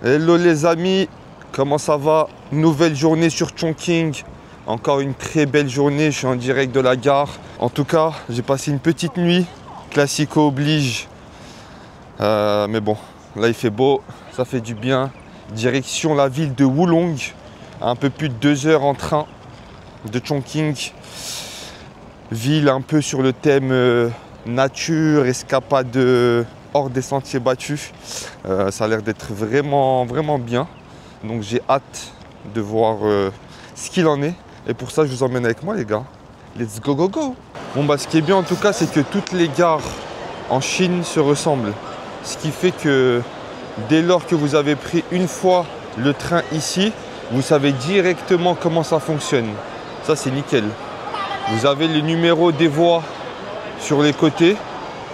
Hello les amis, comment ça va? Nouvelle journée sur Chongqing. Encore une très belle journée, je suis en direct de la gare. En tout cas, j'ai passé une petite nuit, classico oblige. Mais bon, là il fait beau, ça fait du bien. Direction la ville de Wulong, à un peu plus de 2 heures en train de Chongqing. Ville un peu sur le thème nature, escapade hors des sentiers battus. Ça a l'air d'être vraiment bien. Donc j'ai hâte de voir ce qu'il en est. Et pour ça, je vous emmène avec moi les gars. Let's go go go. Bon bah ce qui est bien en tout cas, c'est que toutes les gares en Chine se ressemblent. Ce qui fait que dès lors que vous avez pris une fois le train ici, vous savez directement comment ça fonctionne. Ça c'est nickel. Vous avez les numéros des voies sur les côtés.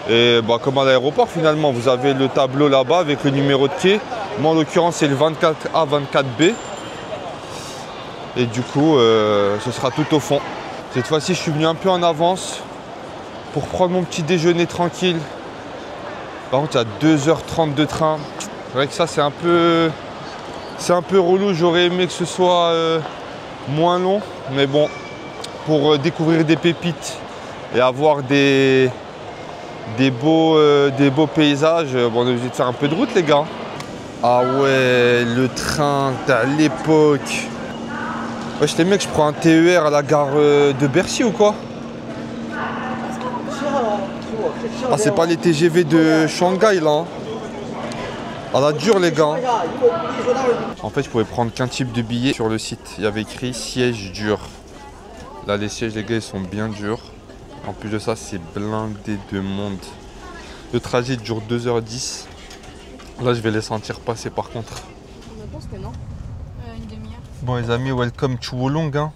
Et bah, comme à l'aéroport finalement, vous avez le tableau là-bas avec le numéro de quai. Moi en l'occurrence c'est le 24A, 24B. Et du coup, ce sera tout au fond. Cette fois-ci, je suis venu un peu en avance pour prendre mon petit déjeuner tranquille. Par contre, il y a 2h30 de train. C'est vrai que ça, c'est un peu relou. J'aurais aimé que ce soit moins long. Mais bon, pour découvrir des pépites et avoir des beaux paysages, bon, on est obligé de faire un peu de route, les gars. Ah ouais, le train à l'époque. Wesh les mecs, je prends un TER à la gare de Bercy ou quoi? Ah c'est pas les TGV de Shanghai là hein. Ah la dure les gars. En fait je pouvais prendre qu'un type de billet sur le site. Il y avait écrit siège dur. Là les sièges les gars ils sont bien durs. En plus de ça c'est blindé de monde. Le trajet dure 2h10. Là je vais les sentir passer par contre. Je pense que non. Une demi-heure. Bon les amis, welcome to Wulong hein.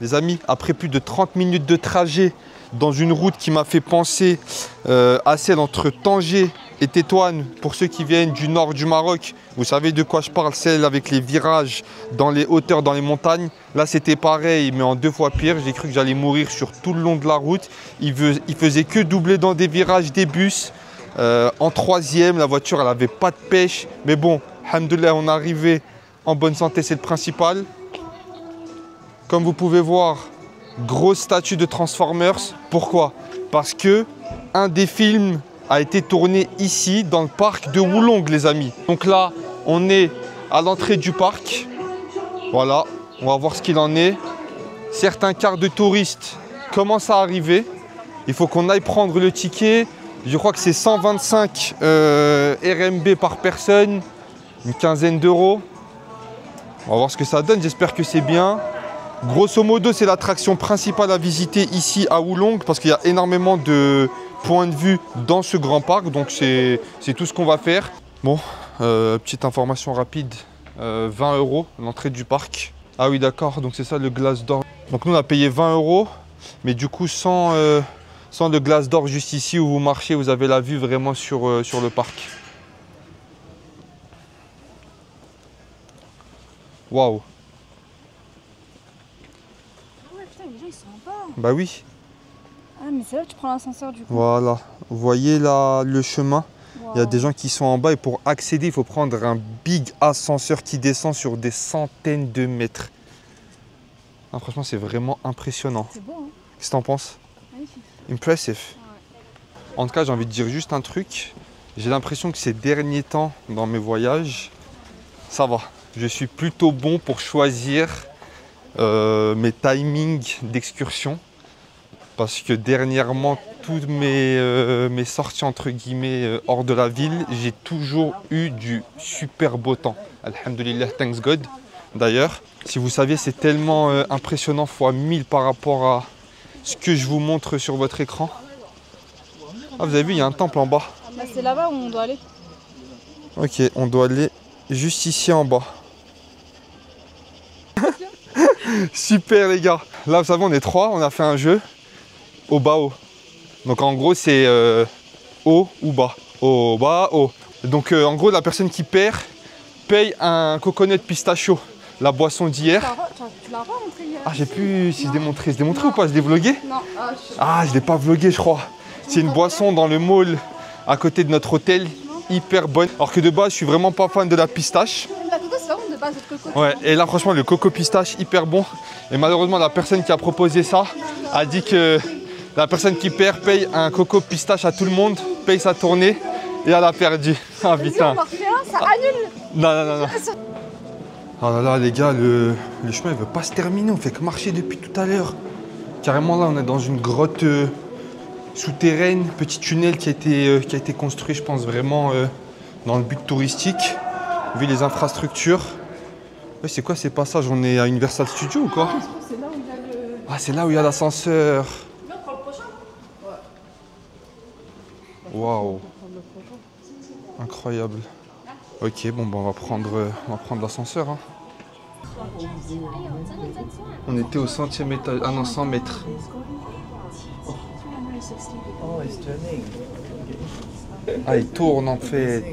Les amis, après plus de 30 minutes de trajet dans une route qui m'a fait penser à celle entre Tanger et Tétouan, pour ceux qui viennent du nord du Maroc, vous savez de quoi je parle, celle avec les virages dans les hauteurs, dans les montagnes. Là c'était pareil mais en 2 fois pire, j'ai cru que j'allais mourir sur tout le long de la route. Il faisait que doubler dans des virages des bus. En 3e, la voiture elle avait pas de pêche, mais bon, alhamdoulilah on est arrivé en bonne santé, c'est le principal. Comme vous pouvez voir, grosse statue de Transformers. Pourquoi? Parce que un des films a été tourné ici, dans le parc de Wulong, les amis. Donc là, on est à l'entrée du parc. Voilà, on va voir ce qu'il en est. Certains cars de touristes commencent à arriver. Il faut qu'on aille prendre le ticket. Je crois que c'est 125 RMB par personne, une quinzaine d'euros. On va voir ce que ça donne, j'espère que c'est bien. Grosso modo, c'est l'attraction principale à visiter ici à Wulong parce qu'il y a énormément de points de vue dans ce grand parc. Donc c'est tout ce qu'on va faire. Bon, petite information rapide, 20 € l'entrée du parc. Ah oui d'accord, donc c'est ça le glace d'or. Donc nous on a payé 20 €, mais du coup sans le glace d'or juste ici où vous marchez, vous avez la vue vraiment sur le parc. Waouh. Ouais, putain, les gens ils sont en bas. Bah oui. Ah, mais c'est là que tu prends l'ascenseur du coup. Voilà. Vous voyez là le chemin. Wow. Il y a des gens qui sont en bas et pour accéder, il faut prendre un big ascenseur qui descend sur des centaines de mètres. Ah, franchement, c'est vraiment impressionnant. C'est beau, hein? Qu'est-ce que t'en penses? Magnifique. Impressive. Ouais. En tout cas, j'ai envie de dire juste un truc. J'ai l'impression que ces derniers temps dans mes voyages, ça va. Je suis plutôt bon pour choisir mes timings d'excursion. Parce que dernièrement, toutes mes sorties entre guillemets hors de la ville, j'ai toujours eu du super beau temps. Alhamdulillah, thanks God. D'ailleurs, si vous saviez, c'est tellement impressionnant fois 1000 par rapport à ce que je vous montre sur votre écran. Ah, vous avez vu, il y a un temple en bas. Bah, c'est là-bas où on doit aller. Ok, on doit aller juste ici en bas. Super les gars. Là, vous savez, on est 3, on a fait un jeu. Au bas haut. Donc en gros c'est haut ou bas. Au bas haut. Donc en gros la personne qui perd paye un coconut pistachio, la boisson d'hier. Tu l'as pas montré hier? Ah j'ai pu si je l'ai montré. Je l'ai montré ou pas? Je l'ai vlogué? Non. Ah je l'ai pas vlogué je crois. C'est une boisson dans le mall à côté de notre hôtel. hyper bonne. Alors que de base, je suis vraiment pas fan de la pistache. La coco, c'est vraiment de base de coco. Ouais, et là, franchement, le coco pistache, hyper bon. Et malheureusement, la personne qui a proposé ça a dit que la personne qui perd paye un coco pistache à tout le monde, paye sa tournée, et elle a perdu. Ah putain. On en refait un, ça annule. Non, non, non, non. Oh là là, les gars, le chemin, il veut pas se terminer. On fait que marcher depuis tout à l'heure. Carrément, là, on est dans une grotte souterraine, petit tunnel qui a été construit, je pense, vraiment dans le but touristique, vu les infrastructures. Ouais, c'est quoi ces passages? On est à Universal Studios ou quoi? C'est là où il y a le... Ah, c'est là où il y a l'ascenseur. Là, on prend le prochain. Waouh. Incroyable. Ok, bon, bah, on va prendre l'ascenseur. Hein. On était au 100e étage. Ah non, 100 mètres. Ah, il tourne en fait.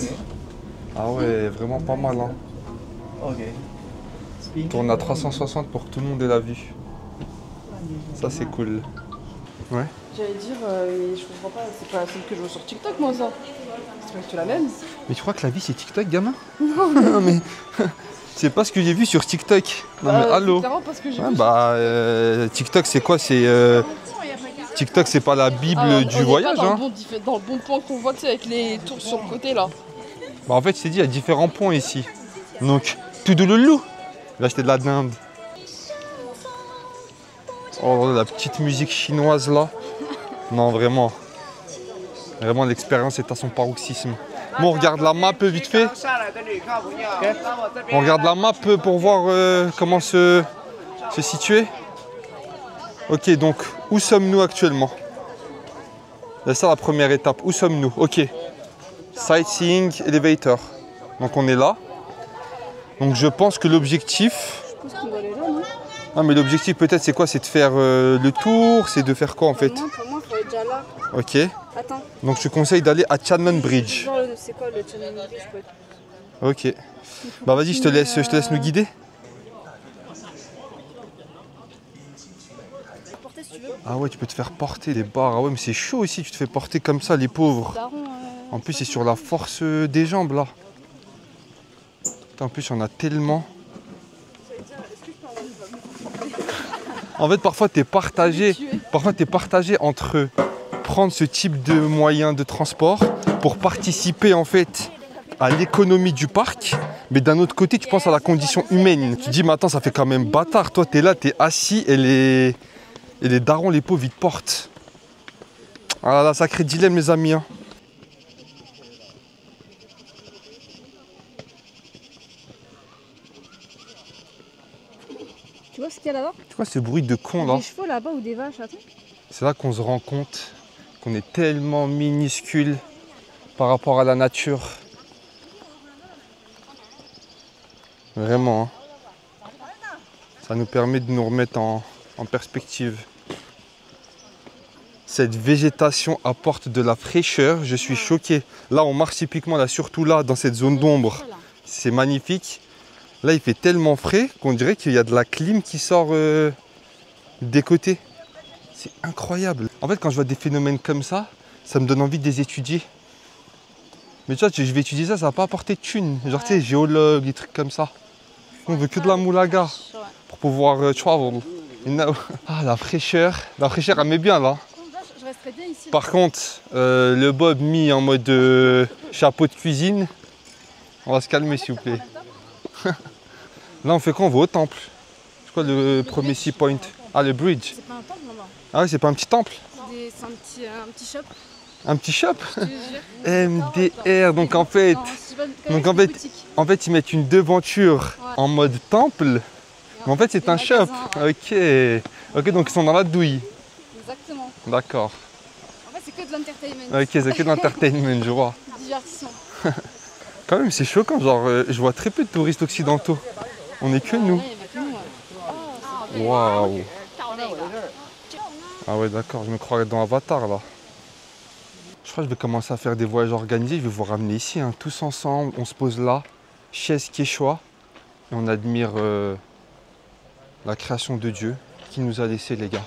Ah ouais, vraiment pas mal. Hein. Il tourne à 360 pour que tout le monde ait la vue. Ça, c'est cool. Ouais. J'allais dire, mais je comprends pas, c'est pas celle que je vois sur TikTok, moi, ça. C'est pas que tu la même. Mais tu crois que la vie, c'est TikTok, gamin? Non, mais c'est pas ce que j'ai vu sur TikTok. Non, mais allô? C'est parce que j'ai Ouais, vu. bah, TikTok, c'est quoi? C'est TikTok, c'est pas la Bible du voyage. Dans, Hein. dans le bon point qu'on voit, tu sais, avec les tours sur le côté, là. Bah, en fait, je t'ai dit, il y a différents ponts ici. Donc, tout de loulou. Là, j'étais de la dinde. Oh, la petite musique chinoise là. Non, vraiment. Vraiment, l'expérience est à son paroxysme. Bon, on regarde la map vite fait. On regarde la map pour voir comment se situer. Ok, donc, où sommes-nous actuellement? C'est ça la première étape. Où sommes-nous? Ok. Sightseeing elevator. Donc, on est là. Donc, je pense que l'objectif... Je pense qu'on doit aller là, non? Ah, mais l'objectif peut-être c'est quoi? C'est de faire le tour? C'est de faire quoi en fait? Pour moi, il faut être déjà là. Ok. Attends, Donc je te conseille d'aller à Chapman Bridge. genre, c'est quoi le challenge bridge, peut être? Ok. Bah vas-y, je te laisse nous guider. Porter si tu veux. Ah ouais, tu peux te faire porter les barres. Ah ouais, mais c'est chaud aussi, tu te fais porter comme ça, les pauvres. Daron, En plus, c'est sur la force des jambes là. Putain, en plus, il y en a tellement. En fait, parfois, t'es partagé. Parfois, t'es partagé entre prendre ce type de moyen de transport pour participer en fait à l'économie du parc, mais d'un autre côté, tu penses à la condition humaine. Tu te dis, mais attends, ça fait quand même bâtard. Toi, t'es là, t'es assis et les darons, les pauvres, ils te portent. Ah là, sacré dilemme, mes amis. Hein. Tu vois ce qu'il y a là-bas? Tu vois ce bruit de con là? Des chevaux là-bas ou des vaches, attends. C'est là qu'on se rend compte qu'on est tellement minuscule par rapport à la nature. Vraiment. Hein. Ça nous permet de nous remettre en perspective. Cette végétation apporte de la fraîcheur. Je suis choqué. Là, on marche typiquement, là, surtout là, dans cette zone d'ombre. C'est magnifique. Là, il fait tellement frais qu'on dirait qu'il y a de la clim qui sort des côtés. C'est incroyable. En fait, quand je vois des phénomènes comme ça, ça me donne envie de les étudier. Mais tu vois, je vais étudier ça, ça va pas apporter de thunes. Genre, tu sais, géologue, des trucs comme ça. On veut que de la moulaga pour pouvoir travel. You know. Ah, la fraîcheur, elle met bien là. Je resterai bien ici. Par contre, le bob mis en mode chapeau de cuisine, on va se calmer s'il vous plaît. Là, on fait quoi? On va au temple. C'est quoi le premier 6 point? Ah, le bridge. C'est pas un temple, maman. Ah ouais, c'est pas un petit temple? C'est un petit shop. Un petit shop? Je te jure. MDR, donc en fait, Non, c'est pas- quand donc même, en c'est une fait, boutique. ils mettent une devanture en mode temple, mais en fait c'est un shop. Ok, ok, donc ils sont dans la douille. Exactement. D'accord. En fait, c'est que de l'entertainment. Ok, c'est que de l'entertainment, je vois. Divertissement. Quand même, c'est choquant, genre, je vois très peu de touristes occidentaux. On est que nous. Là, il y avait que nous, ouais. Waouh. Ah ouais, d'accord, je me croirais dans Avatar là. Je crois que je vais commencer à faire des voyages organisés, je vais vous ramener ici, hein, tous ensemble, on se pose là, chaise quechua, et on admire la création de Dieu qui nous a laissé les gars.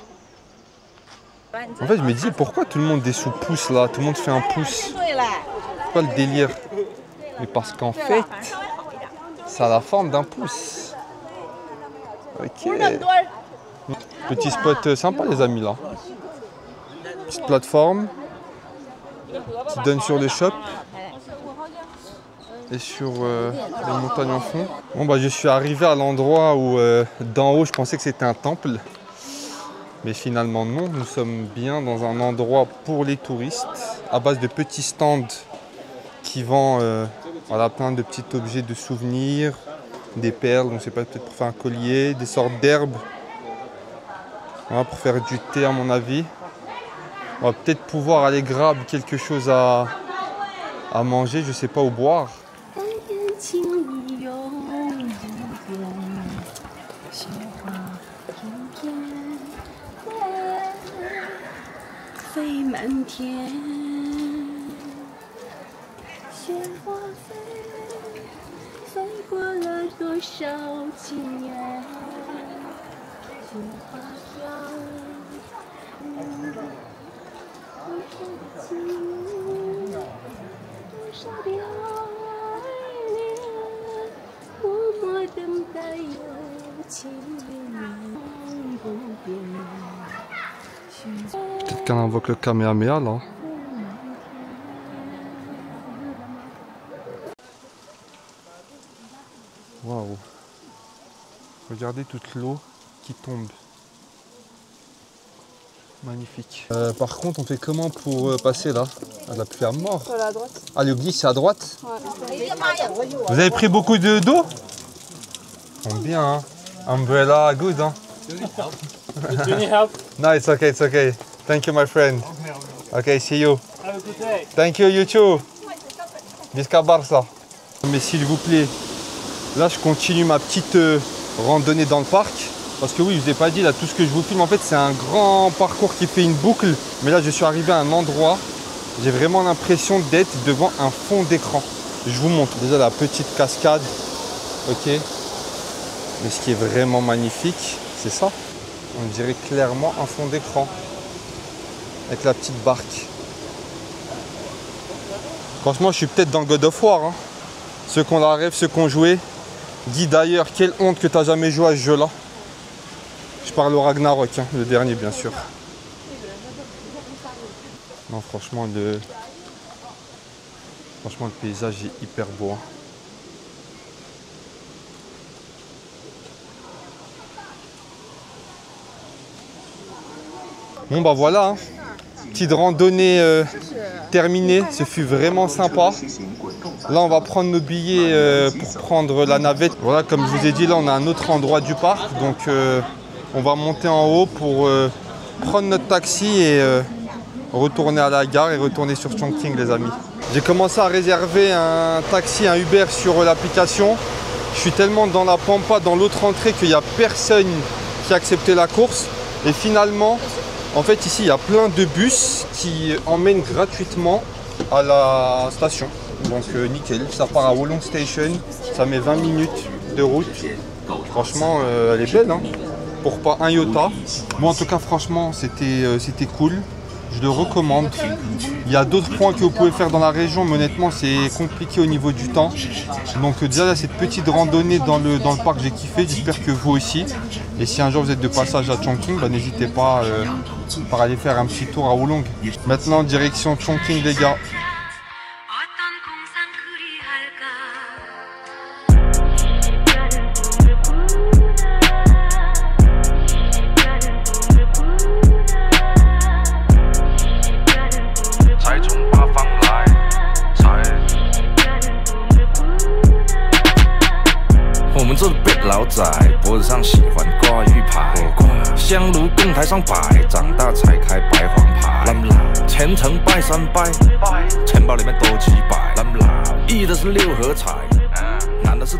En fait, je me disais, pourquoi tout le monde est sous pouce là, tout le monde fait un pouce? quoi le délire? Mais parce qu'en fait, ça a la forme d'un pouce. Ok. Petit spot sympa les amis là. Petite plateforme qui donne sur le shop et sur les montagnes en fond. Bon bah je suis arrivé à l'endroit où d'en haut je pensais que c'était un temple. Mais finalement non, nous sommes bien dans un endroit pour les touristes à base de petits stands qui vendent voilà, plein de petits objets de souvenirs, des perles, on ne sait pas, peut-être pour faire un collier, des sortes d'herbes, voilà, pour faire du thé à mon avis. On va peut-être pouvoir aller grab quelque chose à manger, je ne sais pas, ou boire. Peut-être qu'elle invoque le Kamehameha là. Waouh. Regardez toute l'eau qui tombe. Magnifique. Par contre, on fait comment pour passer là? La pluie à mort. Voilà, à droite. Ah, l'église c'est à droite? Ouais. Vous avez pris beaucoup d'eau? Bien, hein? Umbrella, good, hein? Do you need help? No, it's okay. Thank you, my friend. Okay, see you. Have a good day. Thank you, you too. Visca Barça. Mais s'il vous plaît, là je continue ma petite randonnée dans le parc. Parce que oui, je vous ai pas dit, là tout ce que je vous filme en fait c'est un grand parcours qui fait une boucle. Mais là je suis arrivé à un endroit, j'ai vraiment l'impression d'être devant un fond d'écran. Je vous montre déjà la petite cascade, ok. Mais ce qui est vraiment magnifique, c'est ça. On dirait clairement un fond d'écran. Avec la petite barque. Franchement, je suis peut-être dans God of War. Hein. Ceux qui ont la rêve, ceux qui ont joué. Dis d'ailleurs, quelle honte que tu n'as jamais joué à ce jeu-là. Je parle au Ragnarok, hein, le dernier bien sûr. Non, franchement, le paysage est hyper beau. Hein. Bon bah voilà, hein. Petite randonnée terminée, ce fut vraiment sympa. Là on va prendre nos billets pour prendre la navette. Voilà, comme je vous ai dit, là on a un autre endroit du parc. Donc on va monter en haut pour prendre notre taxi et retourner à la gare et retourner sur Chongqing les amis. J'ai commencé à réserver un taxi, un Uber sur l'application. Je suis tellement dans la pampa, dans l'autre entrée qu'il n'y a personne qui a accepté la course. Et finalement, en fait ici il y a plein de bus qui emmènent gratuitement à la station. Donc nickel, ça part à Wolong Station, ça met 20 minutes de route. Franchement elle est belle, hein, pour pas un iota. Bon en tout cas franchement c'était cool. Je le recommande. Il y a d'autres points que vous pouvez faire dans la région, mais honnêtement c'est compliqué au niveau du temps. Donc déjà là, cette petite randonnée dans le parc, j'ai kiffé, j'espère que vous aussi. Et si un jour vous êtes de passage à Chongqing, bah, n'hésitez pas à aller faire un petit tour à Wolong. Maintenant direction Chongqing les gars.脖子上喜欢挂玉牌，香炉供台上摆，长大才开白黄牌。虔诚拜三拜，钱包里面多几百。一的是六合彩，男的是。